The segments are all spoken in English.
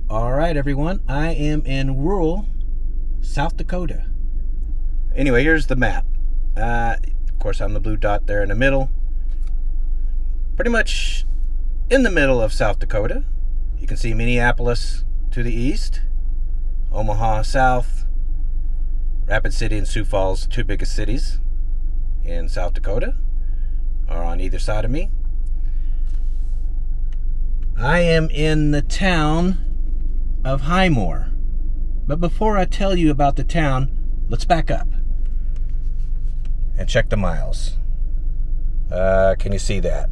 All right, everyone, I am in rural South Dakota. Anyway, here's the map. Of course, I'm the blue dot there in the middle. Pretty much in the middle of South Dakota. You can see Minneapolis to the east, Omaha south, Rapid City and Sioux Falls, two biggest cities in South Dakota, are on either side of me. I am in the town of Highmore. But before I tell you about the town, let's back up and check the miles. Can you see that?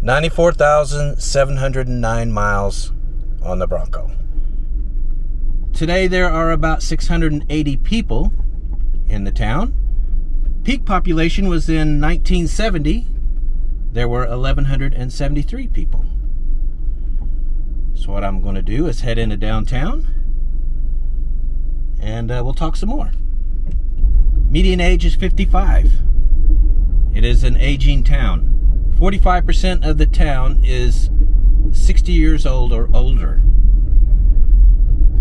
94,709 miles on the Bronco. Today there are about 680 people in the town. Peak population was in 1970. There were 1,173 people. So what I'm going to do is head into downtown and we'll talk some more. Median age is 55. It is an aging town. 45% of the town is 60 years old or older.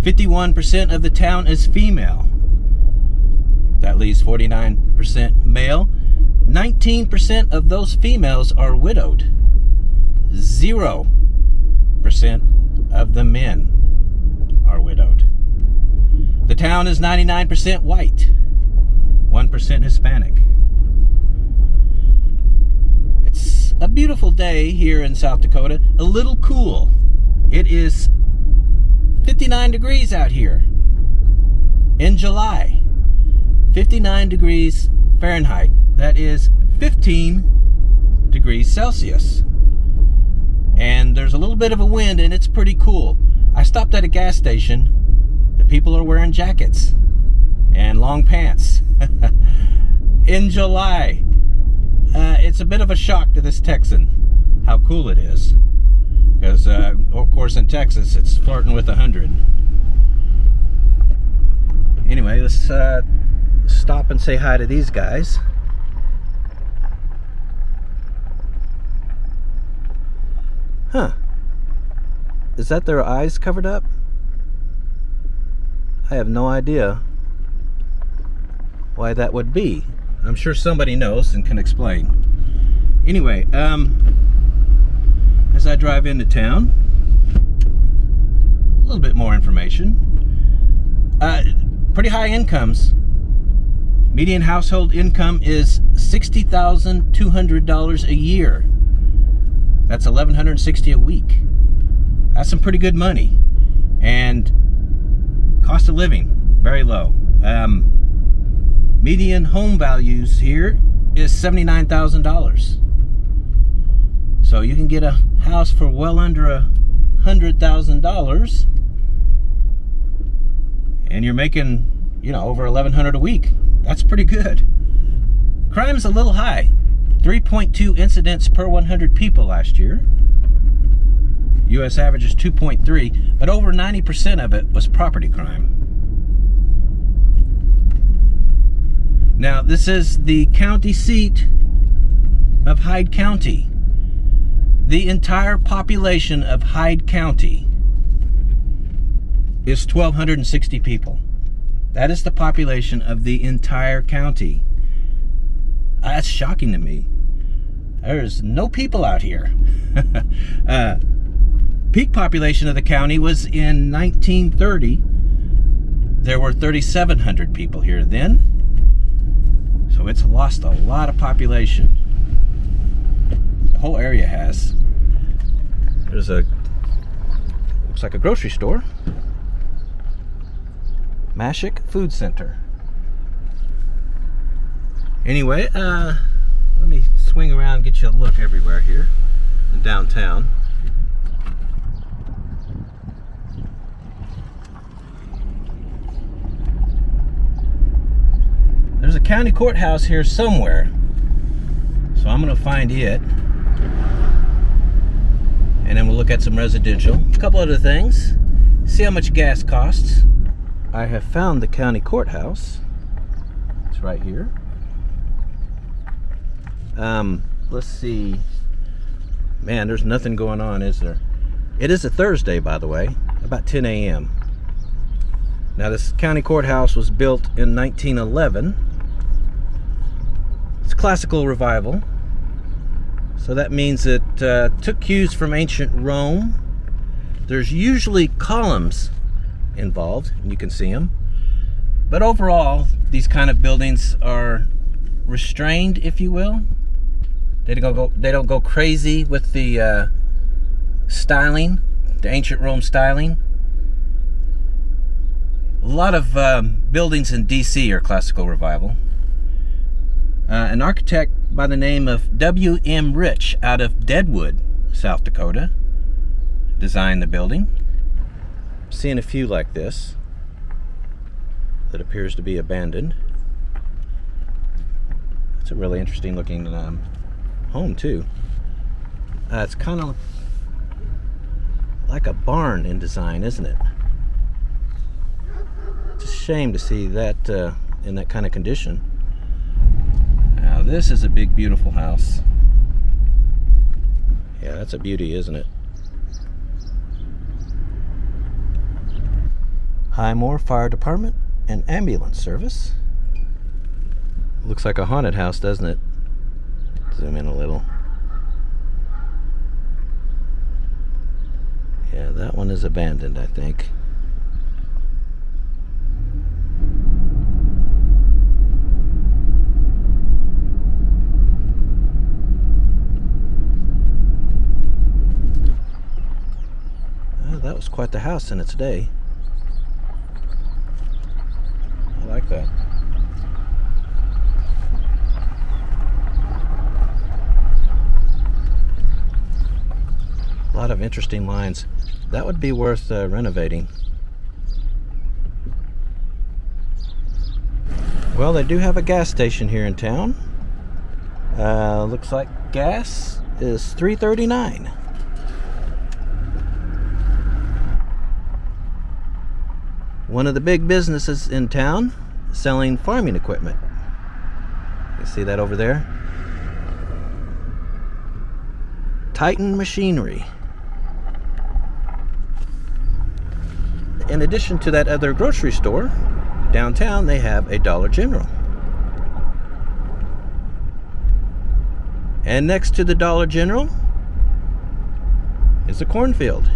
51% of the town is female. That leaves 49% male. 19% of those females are widowed. 0% of the men are widowed. The town is 99% white, 1% Hispanic. It's a beautiful day here in South Dakota, a little cool. It is 59 degrees out here in July. 59 degrees Fahrenheit. That is 15 degrees Celsius. And there's a little bit of a wind and it's pretty cool. I stopped at a gas station. The people are wearing jackets and long pants in July. It's a bit of a shock to this Texan how cool it is. Because, of course, in Texas, it's flirting with 100. Anyway, let's stop and say hi to these guys. Huh. Is that their eyes covered up? I have no idea why that would be. I'm sure somebody knows and can explain. Anyway, as I drive into town, a little bit more information. Pretty high incomes. Median household income is $60,200 a year. That's $1,160 a week. That's some pretty good money. And cost of living, very low. Median home values here is $79,000. So you can get a house for well under $100,000, and you're making, you know, over $1,100 a week. That's pretty good. Crime's a little high. 3.2 incidents per 100 people last year. U.S. average is 2.3, but over 90% of it was property crime. Now, this is the county seat of Hyde County. The entire population of Hyde County is 1,260 people. That is the population of the entire county. That's shocking to me. There's no people out here. Peak population of the county was in 1930. There were 3,700 people here then. So it's lost a lot of population. The whole area has. There's a, looks like a grocery store. Mashik Food Center. Anyway, let me swing around and get you a look everywhere here in downtown. There's a county courthouse here somewhere, so I'm going to find it, and then we'll look at some residential. A couple other things. See how much gas costs. I have found the county courthouse. It's right here. Let's see. Man, there's nothing going on, is there? It is a Thursday, by the way, about 10 a.m. Now, this county courthouse was built in 1911. It's classical revival. So that means it took cues from ancient Rome. There's usually columns involved, and you can see them. But overall, these kind of buildings are restrained, if you will. They don't go crazy with the styling, the ancient Rome styling. A lot of buildings in DC are classical revival. An architect by the name of W.M. Rich out of Deadwood, South Dakota, designed the building. I'm seeing a few like this that appears to be abandoned. It's a really interesting looking home too. It's kind of like a barn in design, isn't it? It's a shame to see that in that kind of condition. Now this is a big, beautiful house. Yeah, that's a beauty, isn't it? Highmore Fire Department and Ambulance Service. Looks like a haunted house, doesn't it? Zoom in a little. Yeah, that one is abandoned, I think. That was quite the house in its day. I like that. A lot of interesting lines. That would be worth renovating. Well, they do have a gas station here in town. Looks like gas is $3.39. One of the big businesses in town selling farming equipment. You see that over there? Titan Machinery. In addition to that other grocery store, downtown they have a Dollar General. And next to the Dollar General is a cornfield.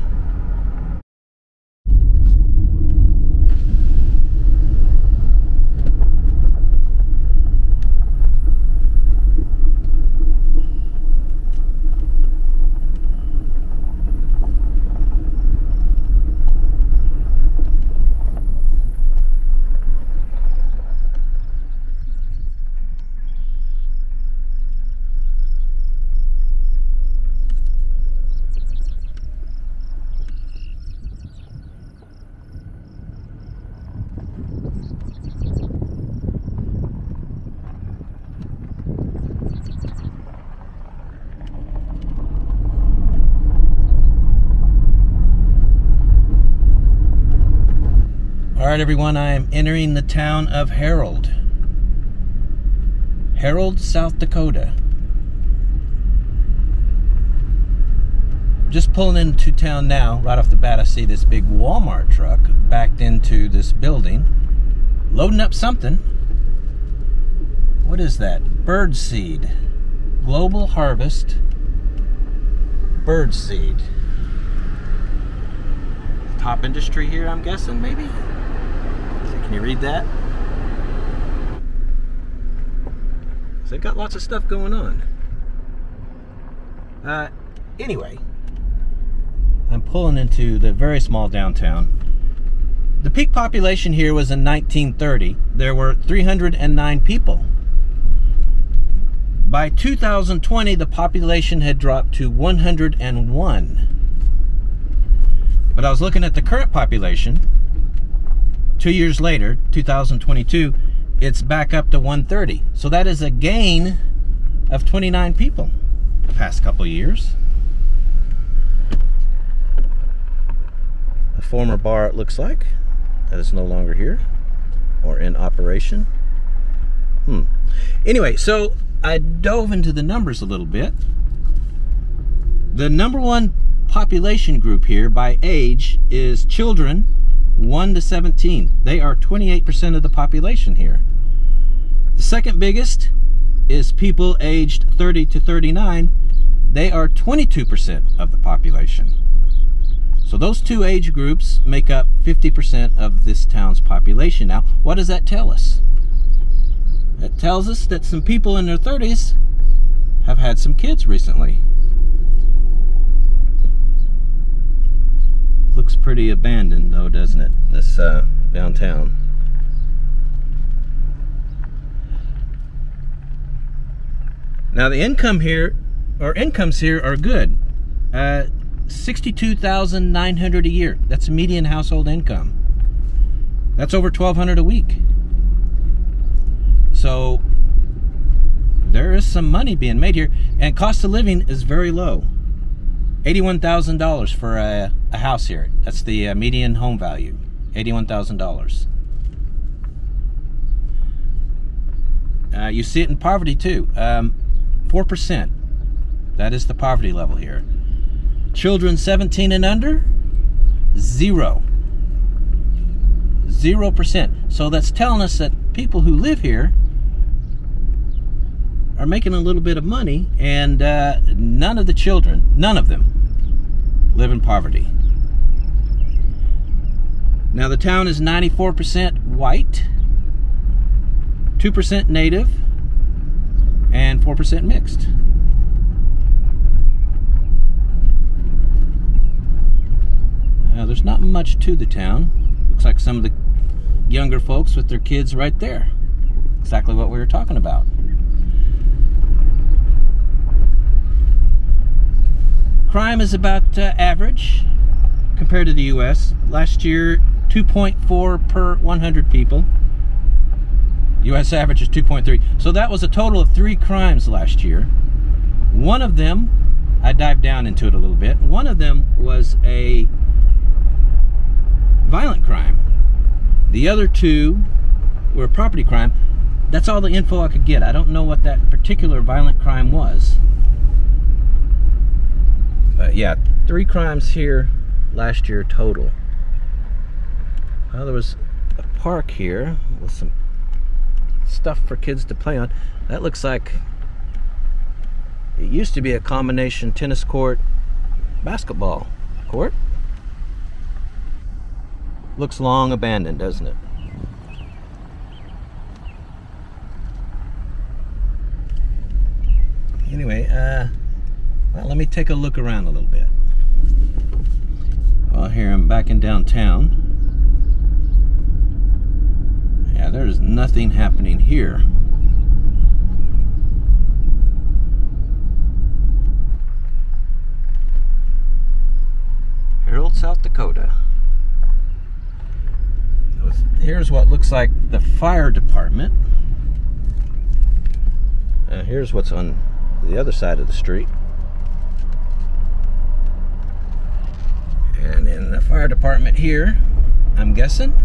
Alright everyone, I am entering the town of Harold. Harold, South Dakota. Just pulling into town now. Right off the bat I see this big Walmart truck backed into this building, loading up something. What is that? Birdseed. Global Harvest Birdseed. Top industry here, I'm guessing, maybe? Can you read that? So they've got lots of stuff going on. Anyway, I'm pulling into the very small downtown. The peak population here was in 1930. There were 309 people. By 2020, the population had dropped to 101. But I was looking at the current population. 2 years later, 2022, it's back up to 130. So that is a gain of 29 people the past couple of years. A former bar, it looks like, that is no longer here or in operation. Anyway, so I dove into the numbers a little bit. The number one population group here by age is children 1 to 17. They are 28% of the population here. The second biggest is people aged 30 to 39. They are 22% of the population. So those two age groups make up 50% of this town's population. Now, what does that tell us? It tells us that some people in their 30s have had some kids recently. Looks pretty abandoned though, doesn't it? This downtown. Now the income here, or incomes here, are good. $62,900 a year. That's a median household income. That's over $1,200 a week. So there is some money being made here, and cost of living is very low. $81,000 for a house here. That's the median home value. $81,000. You see it in poverty too. 4%. That is the poverty level here. Children 17 and under, 0%. So that's telling us that people who live here are making a little bit of money, and none of them live in poverty. Now the town is 94% white, 2% native, and 4% mixed. There's not much to the town. Looks like some of the younger folks with their kids right there. Exactly what we were talking about. Crime is about average compared to the U.S. Last year, 2.4 per 100 people. U.S. average is 2.3. So that was a total of 3 crimes last year. One of them, I dived down into it a little bit. One of them was a violent crime. The other 2 were property crime. That's all the info I could get. I don't know what that particular violent crime was. But yeah, 3 crimes here last year total. Well, there was a park here with some stuff for kids to play on. That looks like it used to be a combination tennis court, basketball court. Looks long abandoned, doesn't it? Anyway, well, let me take a look around a little bit. Well, here I'm back in downtown. Yeah, there's nothing happening here. Herald, South Dakota. Here's what looks like the fire department. Here's what's on the other side of the street. And in the fire department here, I'm guessing.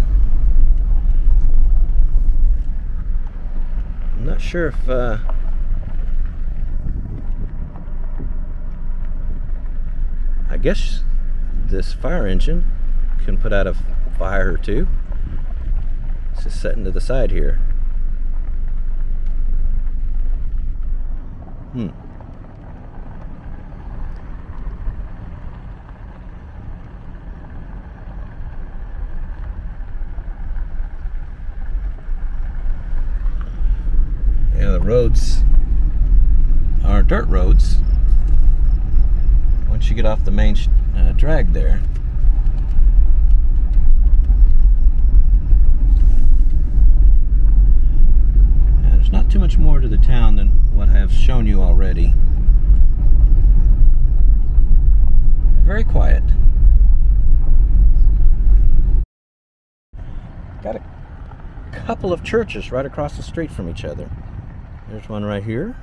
I'm not sure if I guess this fire engine can put out a fire or two. It's just setting to the side here. Yeah, the roads are dirt roads once you get off the main drag there. There's not too much more to the town than what I have shown you already. Very quiet. Got a couple of churches right across the street from each other. There's one right here.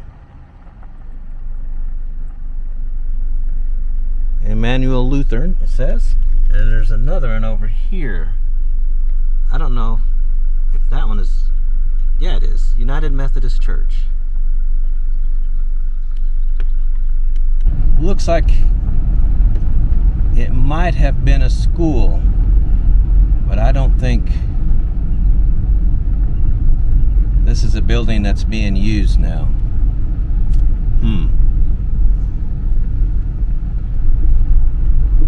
Emmanuel Lutheran, it says. And there's another one over here. I don't know if that one is... Yeah, it is. United Methodist Church. Looks like it might have been a school, but I don't think this is a building that's being used now.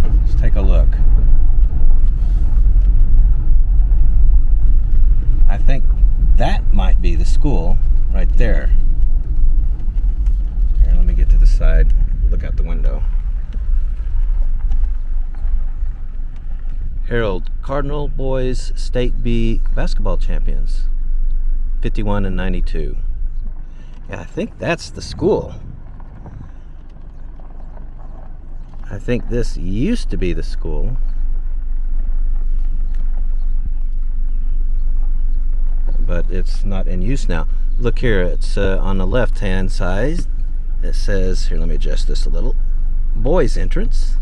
Let's take a look. I think that might be the school right there. Here, let me get to the side, look out the window. Herald, Cardinal Boys State B basketball champions, 51 and 92. Yeah, I think that's the school. I think this used to be the school. But it's not in use now. Look here, it's on the left-hand side. It says, here, let me adjust this a little, boys entrance.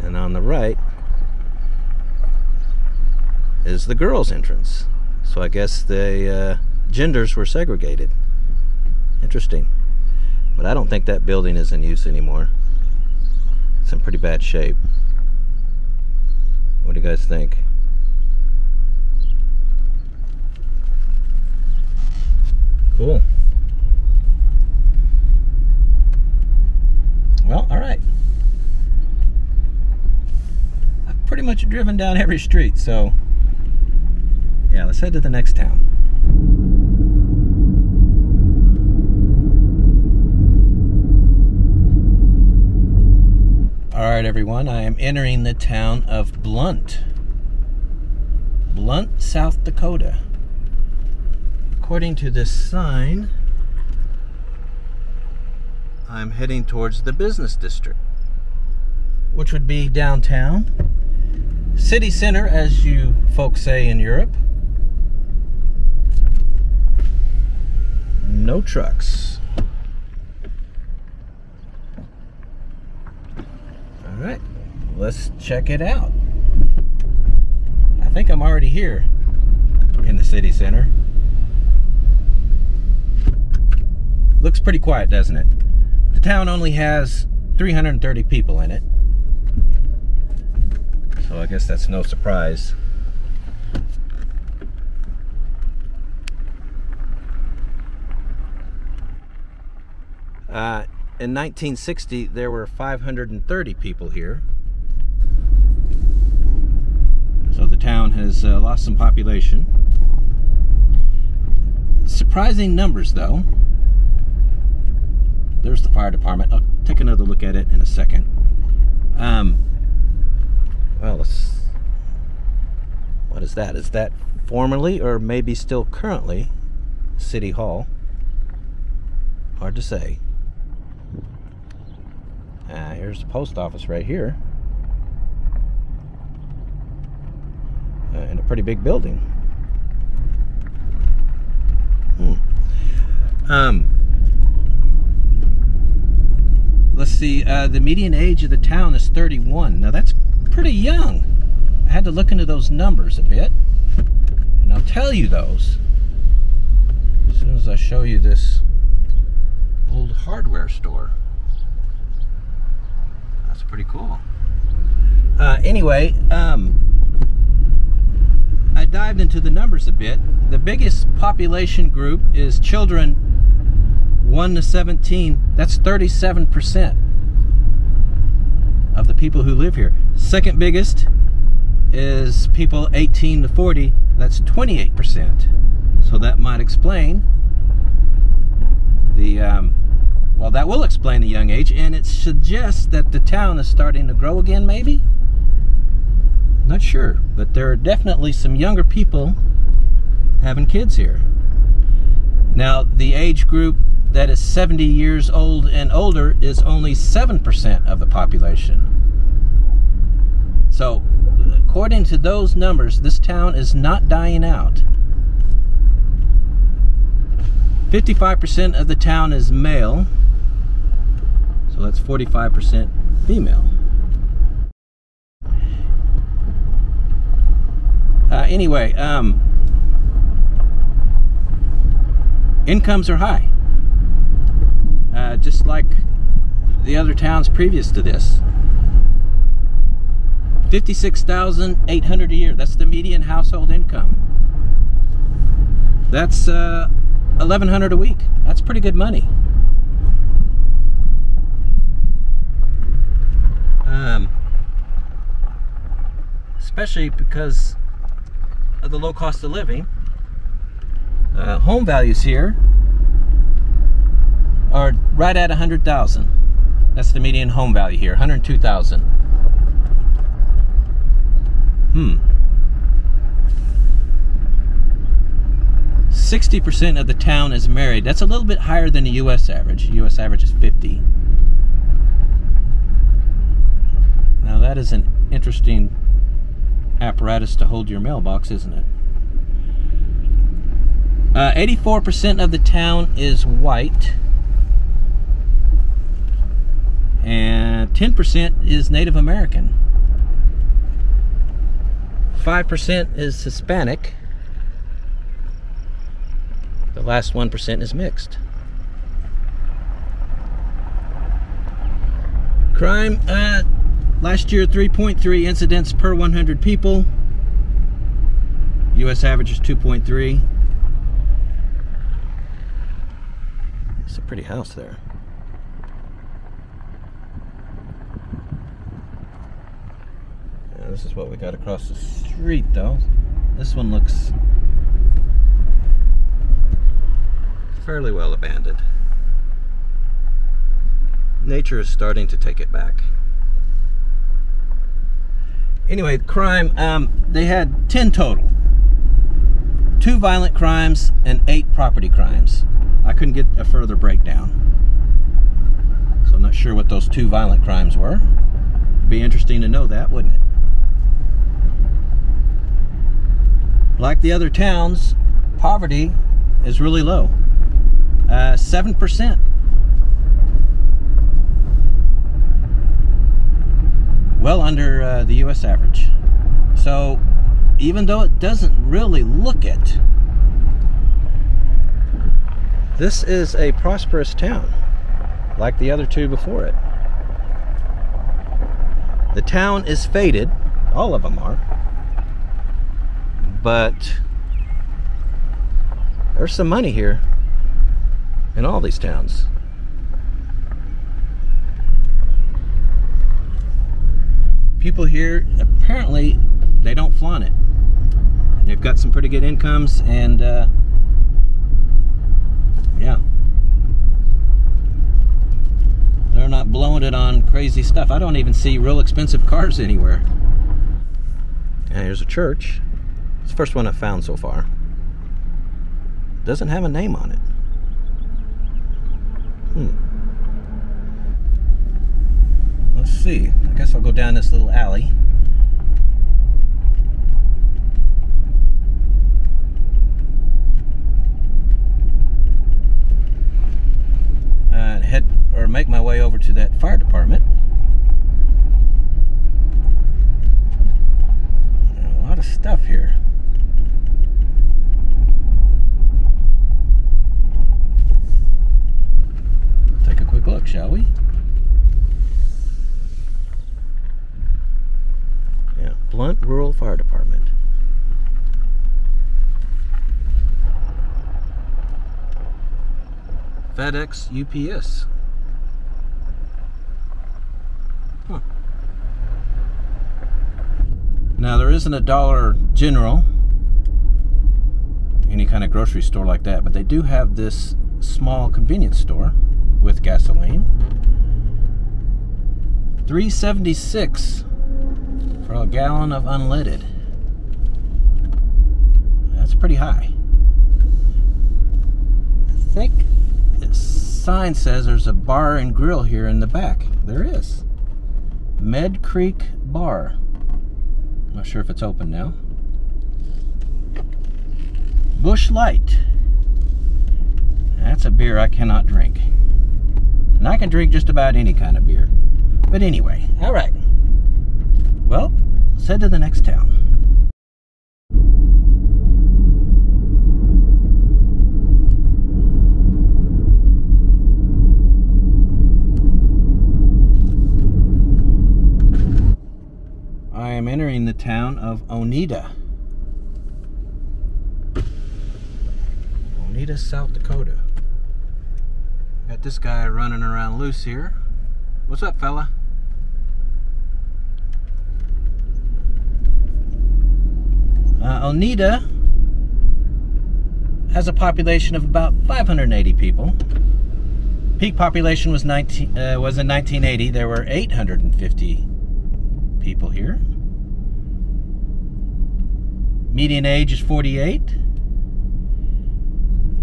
And on the right is the girls entrance. So I guess the genders were segregated. Interesting. But I don't think that building is in use anymore. It's in pretty bad shape. What do you guys think? Cool. Well, all right. I've pretty much driven down every street, so yeah, let's head to the next town. All right, everyone, I am entering the town of Blunt, South Dakota. According to this sign, I'm heading towards the business district, which would be downtown. City center, as you folks say in Europe. No trucks. All right, let's check it out. I think I'm already here in the city center. Looks pretty quiet, doesn't it? The town only has 330 people in it. So I guess that's no surprise. In 1960, there were 530 people here. So the town has lost some population. Surprising numbers, though. There's the fire department. I'll take another look at it in a second. Well, what is that? Is that formerly or maybe still currently City Hall? Hard to say. Here's the post office right here. In a pretty big building. Let's see, the median age of the town is 31. Now that's pretty young. I had to look into those numbers a bit, and I'll tell you those as soon as I show you this old hardware store. That's pretty cool. Anyway, I dived into the numbers a bit. The biggest population group is children 1 to 17. That's 37% of the people who live here. Second biggest is people 18 to 40. That's 28%. So that might explain the well, that will explain the young age, and it suggests that the town is starting to grow again, maybe? Not sure, but there are definitely some younger people having kids here. Now, the age group that is 70 years old and older is only 7% of the population. So, according to those numbers, this town is not dying out. 55% of the town is male, so that's 45% female. Anyway, incomes are high. Just like the other towns previous to this. $56,800 a year. That's the median household income. That's $1,100 a week. That's pretty good money. Especially because of the low cost of living. Home values here are right at $100,000. That's the median home value here, $102,000. 60% of the town is married. That's a little bit higher than the U.S. average. The U.S. average is 50. Now that is an interesting apparatus to hold your mailbox, isn't it? 84% of the town is white, and 10% is Native American. 5% is Hispanic. The last 1% is mixed. Crime, last year 3.3 incidents per 100 people. U.S. average is 2.3. It's a pretty house there. Yeah, this is what we got across the street though. This one looks fairly well abandoned. Nature is starting to take it back. Anyway, crime, they had 10 total. 2 violent crimes and 8 property crimes. I couldn't get a further breakdown. So I'm not sure what those 2 violent crimes were. Be interesting to know that, wouldn't it? Like the other towns, poverty is really low. 7%. Well under the U.S. average. So even though it doesn't really look it, this is a prosperous town, like the other 2 before it. The town is faded, all of them are, but there's some money here in all these towns. People here, apparently, they don't flaunt it. They've got some pretty good incomes, and yeah, they're not blowing it on crazy stuff. I don't even see real expensive cars anywhere. And here's a church. It's the first one I've found so far. Doesn't have a name on it. Let's see. I guess I'll go down this little alley. Make my way over to that fire department. A lot of stuff here. Take a quick look, shall we? Yeah, Blunt Rural Fire Department. FedEx, UPS. Huh. Now there isn't a Dollar General, any kind of grocery store like that, but they do have this small convenience store with gasoline. $3.76 for a gallon of unleaded. That's pretty high. I think the sign says there's a bar and grill here in the back. There is. Med Creek Bar. I'm not sure if it's open now. Busch Light. That's a beer I cannot drink. And I can drink just about any kind of beer. But anyway, all right. Well, let's head to the next town. am entering the town of Oneida. Oneida, South Dakota. Got this guy running around loose here. What's up, fella? Oneida has a population of about 580 people. Peak population was in 1980. There were 850 people here. Median age is 48.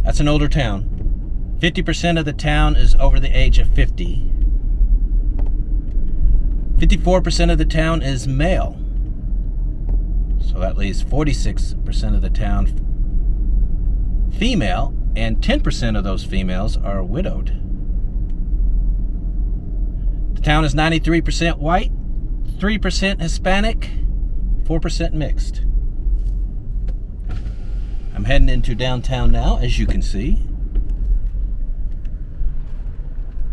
That's an older town. 50% of the town is over the age of 50. 54% of the town is male. So that leaves 46% of the town female, and 10% of those females are widowed. The town is 93% white, 3% Hispanic, 4% mixed. I'm heading into downtown now, as you can see.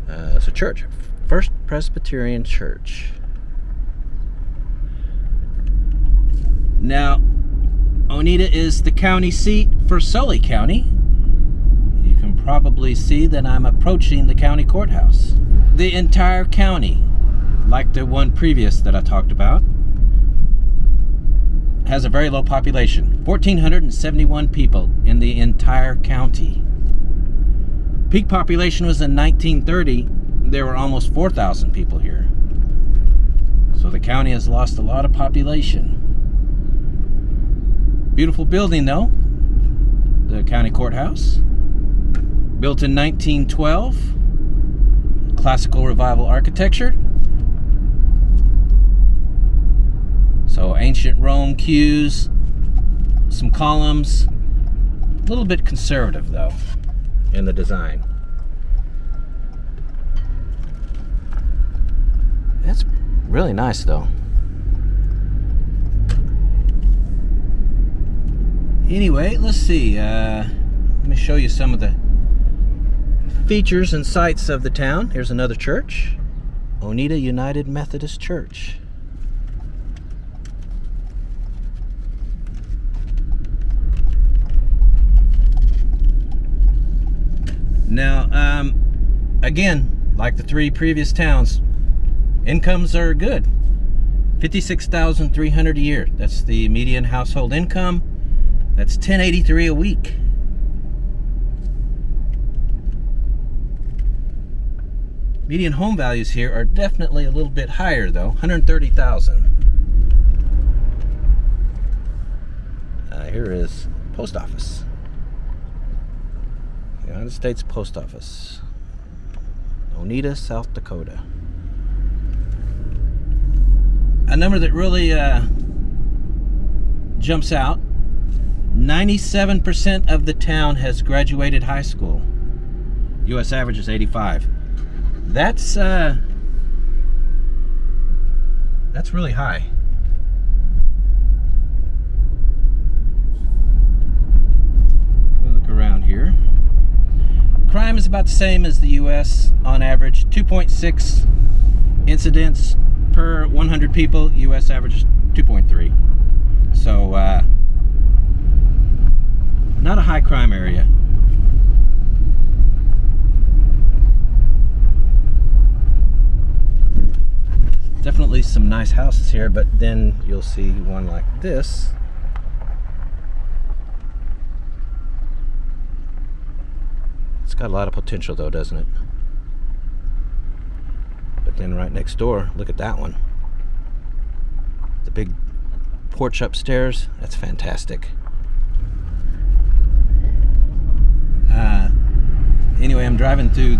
It's a church, First Presbyterian Church. Now, Oneida is the county seat for Sully County. You can probably see that I'm approaching the county courthouse. The entire county, like the one previous that I talked about, has a very low population. 1,471 people in the entire county. Peak population was in 1930. There were almost 4,000 people here. So the county has lost a lot of population. Beautiful building though, the county courthouse. Built in 1912, classical revival architecture. So ancient Rome cues, some columns, a little bit conservative though in the design. That's really nice though. Anyway, let's see. Let me show you some of the features and sights of the town. Here's another church, Oneida United Methodist Church. Now, again, like the three previous towns, incomes are good. $56,300 a year. That's the median household income. That's $10.83 a week. Median home values here are definitely a little bit higher though, $130,000. Here is post office. United States Post Office. Oneida, South Dakota. A number that really jumps out. 97% of the town has graduated high school. U.S. average is 85. That's really high. We'll look around here. Crime is about the same as the U.S. on average. 2.6 incidents per 100 people. U.S. average is 2.3. So, not a high crime area. Definitely some nice houses here, but then you'll see one like this. It's got a lot of potential though, doesn't it? But then right next door, look at that one. The big porch upstairs, that's fantastic. Anyway, I'm driving through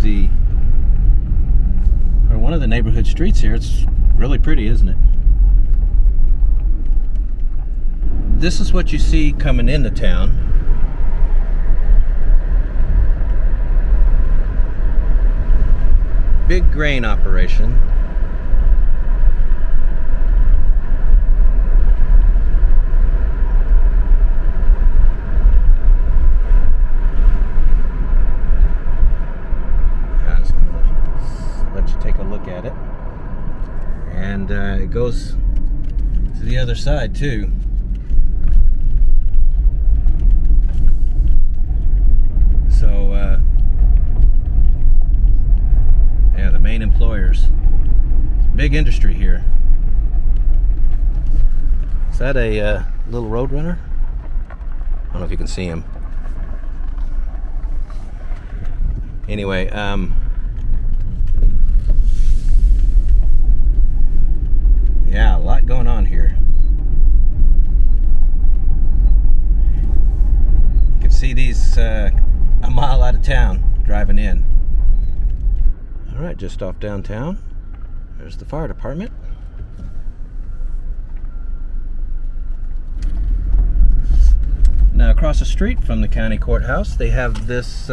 one of the neighborhood streets here. It's really pretty, isn't it? This is what you see coming into town. Big grain operation. Let you take a look at it. And it goes to to the other side too. So yeah, the main employers. Big industry here. Is that a little Roadrunner? I don't know if you can see him. Anyway, yeah, a lot going on here. You can see these a mile out of town driving in. All right, just off downtown. There's the fire department. Now across the street from the county courthouse, they have this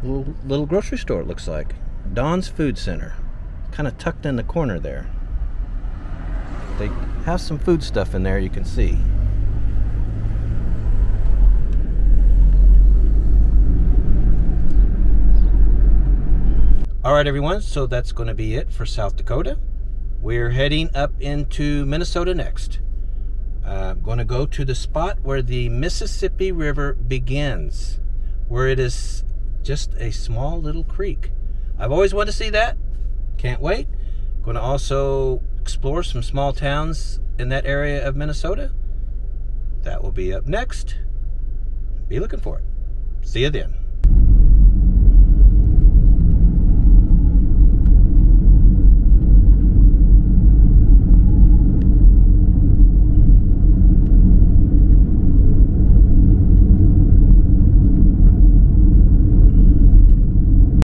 little grocery store, it looks like. Don's Food Center. Kind of tucked in the corner there. They have some food stuff in there, you can see. Alright everyone, so that's going to be it for South Dakota. We're heading up into Minnesota next. I'm going to go to the spot where the Mississippi River begins, where it is just a small little creek. I've always wanted to see that. Can't wait. Going to also explore some small towns in that area of Minnesota. That will be up next. Be looking for it. See you then.